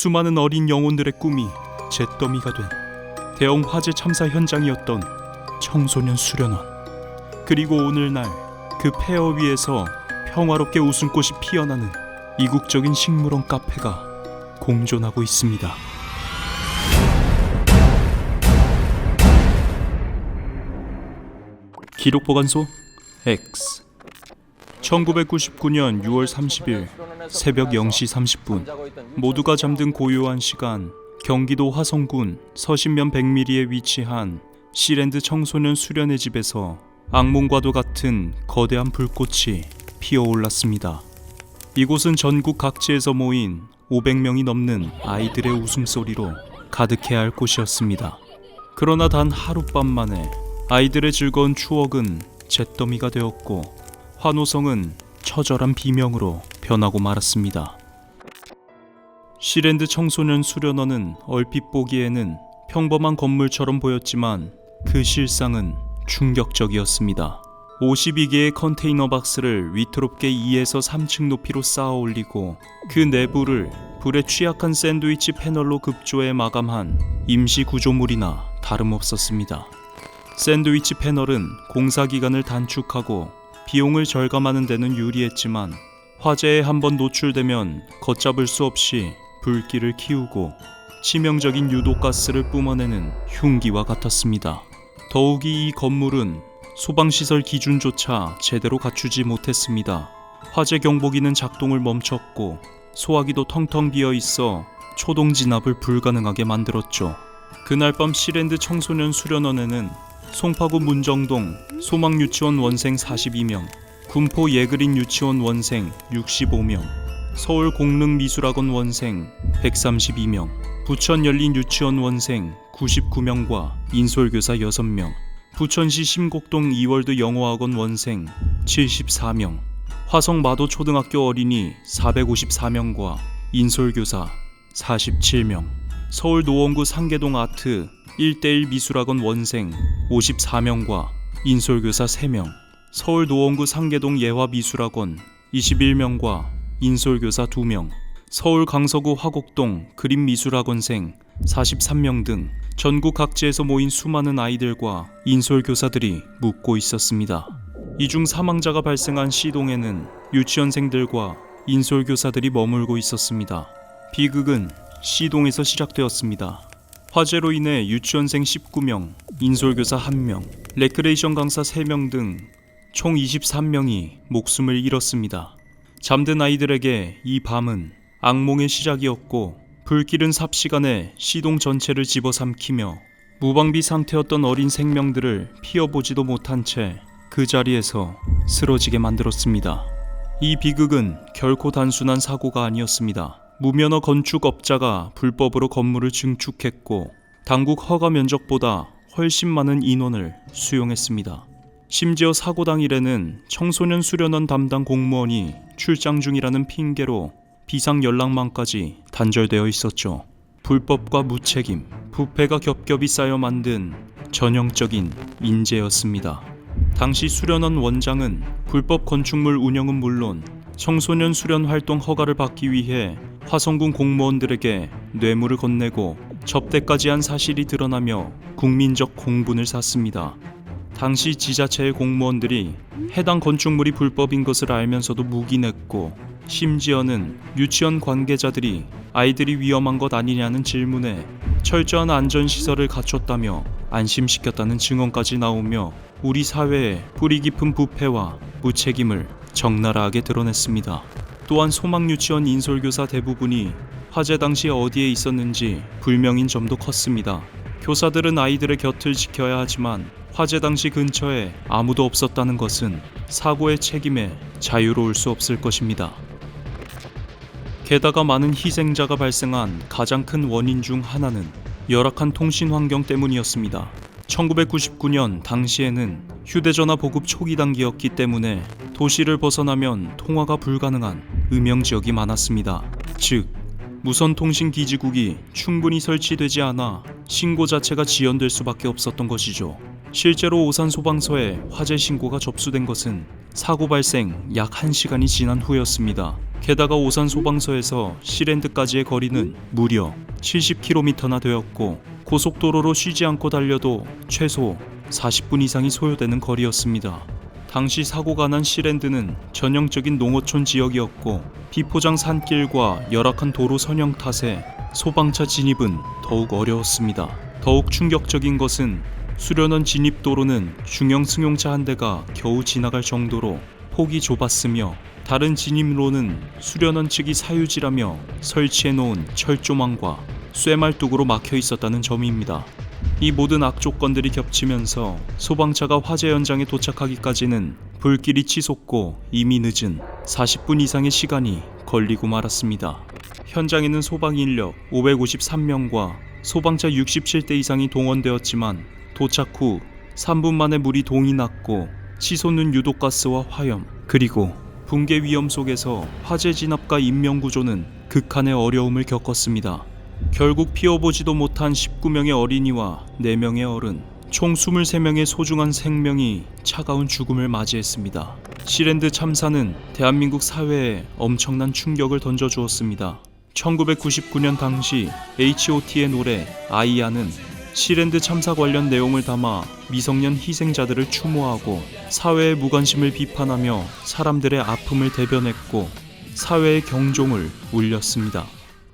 수많은 어린 영혼들의 꿈이 잿더미가 된 대형 화재 참사 현장이었던 청소년 수련원. 그리고 오늘날 그 폐허 위에서 평화롭게 웃음꽃이 피어나는 이국적인 식물원 카페가 공존하고 있습니다. 기록보관소 X. 1999년 6월 30일 새벽 0시 30분 모두가 잠든 고요한 시간, 경기도 화성군 서신면 100m리에 위치한 시랜드 청소년 수련회 집에서 악몽과도 같은 거대한 불꽃이 피어올랐습니다. 이곳은 전국 각지에서 모인 500명이 넘는 아이들의 웃음소리로 가득해야 할 곳이었습니다. 그러나 단 하룻밤 만에 아이들의 즐거운 추억은 잿더미가 되었고 환호성은 처절한 비명으로 변하고 말았습니다. 시랜드 청소년 수련원은 얼핏 보기에는 평범한 건물처럼 보였지만 그 실상은 충격적이었습니다. 52개의 컨테이너 박스를 위태롭게 2에서 3층 높이로 쌓아 올리고 그 내부를 불에 취약한 샌드위치 패널로 급조해 마감한 임시 구조물이나 다름없었습니다. 샌드위치 패널은 공사 기간을 단축하고 비용을 절감하는 데는 유리했지만 화재에 한번 노출되면 걷잡을 수 없이 불길을 키우고 치명적인 유독가스를 뿜어내는 흉기와 같았습니다. 더욱이 이 건물은 소방시설 기준조차 제대로 갖추지 못했습니다. 화재 경보기는 작동을 멈췄고 소화기도 텅텅 비어 있어 초동 진압을 불가능하게 만들었죠. 그날 밤 시랜드 청소년 수련원에는 송파구 문정동 소망유치원 원생 42명, 군포 예그린 유치원 원생 65명, 서울 공릉미술학원 원생 132명, 부천 열린 유치원 원생 99명과 인솔교사 6명, 부천시 심곡동 이월드 영어학원 원생 74명, 화성 마도 초등학교 어린이 454명과 인솔교사 47명, 서울 노원구 상계동 아트 1:1 미술학원 원생 54명과 인솔교사 3명, 서울 노원구 상계동 예화미술학원 21명과 인솔교사 2명, 서울 강서구 화곡동 그림미술학원생 43명 등 전국 각지에서 모인 수많은 아이들과 인솔교사들이 묻고 있었습니다. 이 중 사망자가 발생한 C동에는 유치원생들과 인솔교사들이 머물고 있었습니다. 비극은 C동에서 시작되었습니다. 화재로 인해 유치원생 19명, 인솔교사 1명, 레크레이션 강사 3명 등 총 23명이 목숨을 잃었습니다. 잠든 아이들에게 이 밤은 악몽의 시작이었고 불길은 삽시간에 C동 전체를 집어삼키며 무방비 상태였던 어린 생명들을 피어보지도 못한 채 그 자리에서 쓰러지게 만들었습니다. 이 비극은 결코 단순한 사고가 아니었습니다. 무면허 건축업자가 불법으로 건물을 증축했고 당국 허가 면적보다 훨씬 많은 인원을 수용했습니다. 심지어 사고 당일에는 청소년 수련원 담당 공무원이 출장 중이라는 핑계로 비상 연락망까지 단절되어 있었죠. 불법과 무책임, 부패가 겹겹이 쌓여 만든 전형적인 인재였습니다. 당시 수련원 원장은 불법 건축물 운영은 물론 청소년 수련 활동 허가를 받기 위해 화성군 공무원들에게 뇌물을 건네고 접대까지 한 사실이 드러나며 국민적 공분을 샀습니다. 당시 지자체의 공무원들이 해당 건축물이 불법인 것을 알면서도 묵인했고 심지어는 유치원 관계자들이 아이들이 위험한 것 아니냐는 질문에 철저한 안전시설을 갖췄다며 안심시켰다는 증언까지 나오며 우리 사회의 뿌리 깊은 부패와 무책임을 적나라하게 드러냈습니다. 또한 소망유치원 인솔교사 대부분이 화재 당시 어디에 있었는지 불명인 점도 컸습니다. 교사들은 아이들의 곁을 지켜야 하지만 화재 당시 근처에 아무도 없었다는 것은 사고의 책임에 자유로울 수 없을 것입니다. 게다가 많은 희생자가 발생한 가장 큰 원인 중 하나는 열악한 통신 환경 때문이었습니다. 1999년 당시에는 휴대전화 보급 초기 단계였기 때문에 도시를 벗어나면 통화가 불가능한 음영지역이 많았습니다. 즉, 무선통신기지국이 충분히 설치되지 않아 신고 자체가 지연될 수밖에 없었던 것이죠. 실제로 오산소방서에 화재 신고가 접수된 것은 사고 발생 약 1시간이 지난 후였습니다. 게다가 오산소방서에서 시랜드까지의 거리는 무려 70km나 되었고 고속도로로 쉬지 않고 달려도 최소 40분 이상이 소요되는 거리였습니다. 당시 사고가 난 시랜드는 전형적인 농어촌 지역이었고 비포장 산길과 열악한 도로 선형 탓에 소방차 진입은 더욱 어려웠습니다. 더욱 충격적인 것은 수련원 진입도로는 중형 승용차 한 대가 겨우 지나갈 정도로 폭이 좁았으며 다른 진입로는 수련원 측이 사유지라며 설치해놓은 철조망과 쇠말뚝으로 막혀 있었다는 점입니다. 이 모든 악조건들이 겹치면서 소방차가 화재 현장에 도착하기까지는 불길이 치솟고 이미 늦은 40분 이상의 시간이 걸리고 말았습니다. 현장에는 소방 인력 553명과 소방차 67대 이상이 동원되었지만 도착 후 3분 만에 물이 동이 났고 치솟는 유독가스와 화염 그리고 붕괴 위험 속에서 화재 진압과 인명 구조는 극한의 어려움을 겪었습니다. 결국 피워보지도 못한 19명의 어린이와 4명의 어른, 총 23명의 소중한 생명이 차가운 죽음을 맞이했습니다. 시랜드 참사는 대한민국 사회에 엄청난 충격을 던져주었습니다. 1999년 당시 H.O.T의 노래 아이야는 시랜드 참사 관련 내용을 담아 미성년 희생자들을 추모하고 사회의 무관심을 비판하며 사람들의 아픔을 대변했고 사회의 경종을 울렸습니다.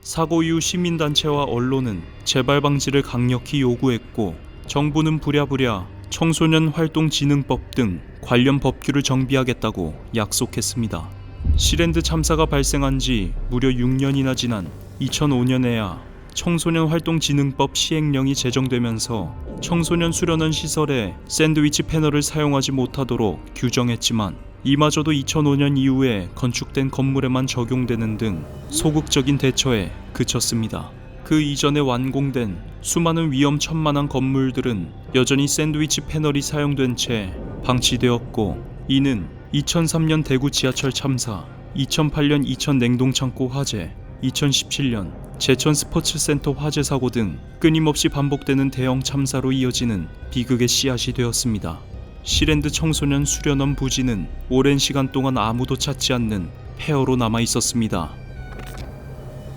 사고 이후 시민단체와 언론은 재발 방지를 강력히 요구했고 정부는 부랴부랴 청소년 활동진흥법 등 관련 법규를 정비하겠다고 약속했습니다. 시랜드 참사가 발생한 지 무려 6년이나 지난 2005년에야 청소년 활동진흥법 시행령이 제정되면서 청소년 수련원 시설에 샌드위치 패널을 사용하지 못하도록 규정했지만 이마저도 2005년 이후에 건축된 건물에만 적용되는 등 소극적인 대처에 그쳤습니다. 그 이전에 완공된 수많은 위험천만한 건물들은 여전히 샌드위치 패널이 사용된 채 방치되었고 이는 2003년 대구 지하철 참사, 2008년 이천 냉동창고 화재, 2017년 제천 스포츠센터 화재 사고 등 끊임없이 반복되는 대형 참사로 이어지는 비극의 씨앗이 되었습니다. 시랜드 청소년 수련원 부지는 오랜 시간 동안 아무도 찾지 않는 폐허로 남아 있었습니다.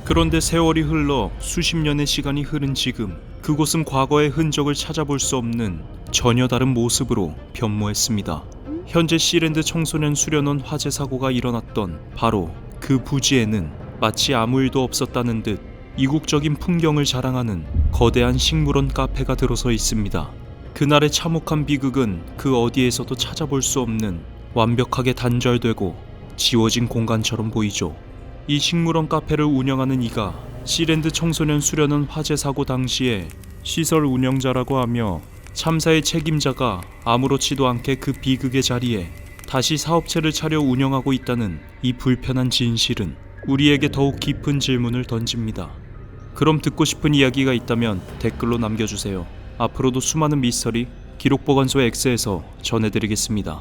그런데 세월이 흘러 수십 년의 시간이 흐른 지금 그곳은 과거의 흔적을 찾아볼 수 없는 전혀 다른 모습으로 변모했습니다. 현재 시랜드 청소년 수련원 화재 사고가 일어났던 바로 그 부지에는 마치 아무 일도 없었다는 듯 이국적인 풍경을 자랑하는 거대한 식물원 카페가 들어서 있습니다. 그날의 참혹한 비극은 그 어디에서도 찾아볼 수 없는 완벽하게 단절되고 지워진 공간처럼 보이죠. 이 식물원 카페를 운영하는 이가 시랜드 청소년 수련원 화재 사고 당시에 시설 운영자라고 하며 참사의 책임자가 아무렇지도 않게 그 비극의 자리에 다시 사업체를 차려 운영하고 있다는 이 불편한 진실은 우리에게 더욱 깊은 질문을 던집니다. 그럼 듣고 싶은 이야기가 있다면 댓글로 남겨주세요. 앞으로도 수많은 미스터리 기록보관소 X에서 전해드리겠습니다.